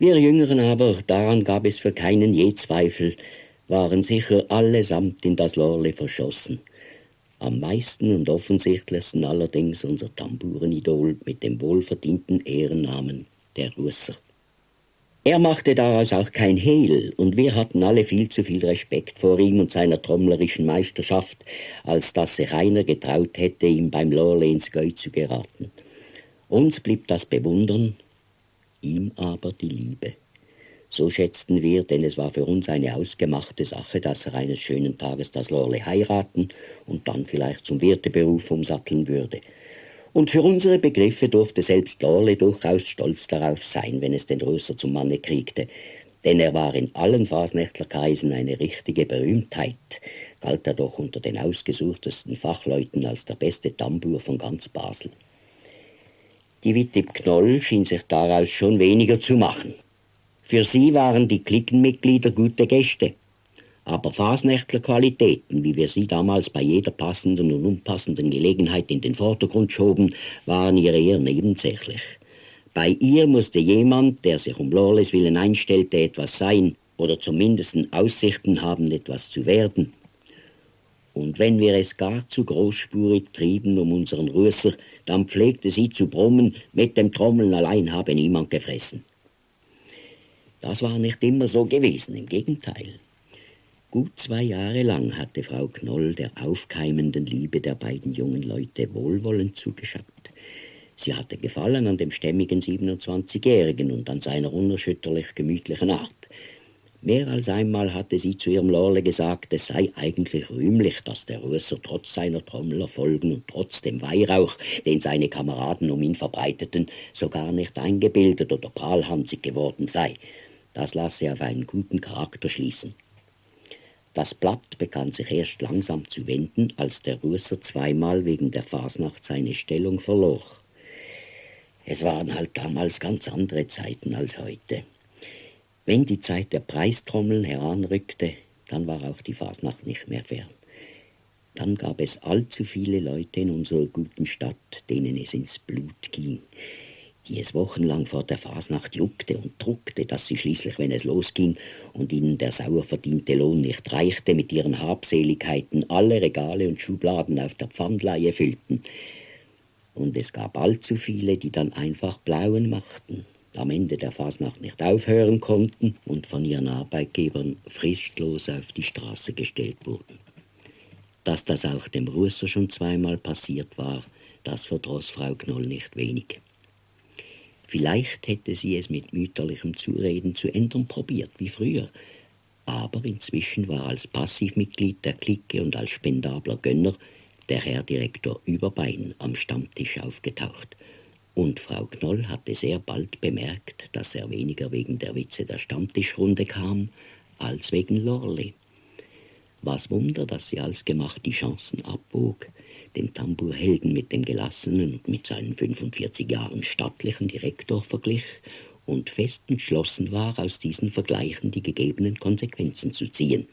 Wir Jüngeren aber, daran gab es für keinen je Zweifel, waren sicher allesamt in das Lorle verschossen. Am meisten und offensichtlichsten allerdings unser Tamburenidol mit dem wohlverdienten Ehrennamen der Ruesser. Er machte daraus auch kein Hehl, und wir hatten alle viel zu viel Respekt vor ihm und seiner trommlerischen Meisterschaft, als dass sich einer getraut hätte, ihm beim Lorle ins Geu zu geraten. Uns blieb das Bewundern, ihm aber die Liebe. So schätzten wir, denn es war für uns eine ausgemachte Sache, dass er eines schönen Tages das Lorle heiraten und dann vielleicht zum Wirteberuf umsatteln würde. Und für unsere Begriffe durfte selbst Lorle durchaus stolz darauf sein, wenn es den Ruesser zum Manne kriegte. Denn er war in allen Fasnächtlerkreisen eine richtige Berühmtheit, galt er doch unter den ausgesuchtesten Fachleuten als der beste Tambour von ganz Basel. Die Wittib Knoll schien sich daraus schon weniger zu machen. Für sie waren die Cliquenmitglieder gute Gäste. Aber Fasnächtler-Qualitäten, wie wir sie damals bei jeder passenden und unpassenden Gelegenheit in den Vordergrund schoben, waren ihr eher nebensächlich. Bei ihr musste jemand, der sich um Lorles willen einstellte, etwas sein oder zumindest Aussichten haben, etwas zu werden. Und wenn wir es gar zu großspurig trieben um unseren Ruesser, dann pflegte sie zu brummen, mit dem Trommeln allein habe niemand gefressen. Das war nicht immer so gewesen, im Gegenteil. Gut 2 Jahre lang hatte Frau Knoll der aufkeimenden Liebe der beiden jungen Leute wohlwollend zugeschaut. Sie hatte Gefallen an dem stämmigen 27-Jährigen und an seiner unerschütterlich gemütlichen Art. Mehr als einmal hatte sie zu ihrem Lorle gesagt, es sei eigentlich rühmlich, dass der Ruesser trotz seiner Trommelerfolgen und trotz dem Weihrauch, den seine Kameraden um ihn verbreiteten, sogar nicht eingebildet oder prahlhansig geworden sei. Das lasse auf einen guten Charakter schließen. Das Blatt begann sich erst langsam zu wenden, als der Ruesser zweimal wegen der Fasnacht seine Stellung verlor. Es waren halt damals ganz andere Zeiten als heute. Wenn die Zeit der Preistrommeln heranrückte, dann war auch die Fasnacht nicht mehr fern. Dann gab es allzu viele Leute in unserer guten Stadt, denen es ins Blut ging, die es wochenlang vor der Fasnacht juckte und druckte, dass sie schließlich, wenn es losging und ihnen der sauer verdiente Lohn nicht reichte, mit ihren Habseligkeiten alle Regale und Schubladen auf der Pfandleihe füllten. Und es gab allzu viele, die dann einfach Blauen machten, am Ende der Fasnacht nicht aufhören konnten und von ihren Arbeitgebern fristlos auf die Straße gestellt wurden. Dass das auch dem Ruesser schon zweimal passiert war, das verdross Frau Knoll nicht wenig. Vielleicht hätte sie es mit mütterlichem Zureden zu ändern probiert, wie früher. Aber inzwischen war als Passivmitglied der Clique und als spendabler Gönner der Herr Direktor Überbein am Stammtisch aufgetaucht. Und Frau Knoll hatte sehr bald bemerkt, dass er weniger wegen der Witze der Stammtischrunde kam, als wegen Lorle. Was Wunder, dass sie alsgemacht die Chancen abwog, den Tambourhelden mit dem gelassenen und mit seinen 45 Jahren stattlichen Direktor verglich und fest entschlossen war, aus diesen Vergleichen die gegebenen Konsequenzen zu ziehen.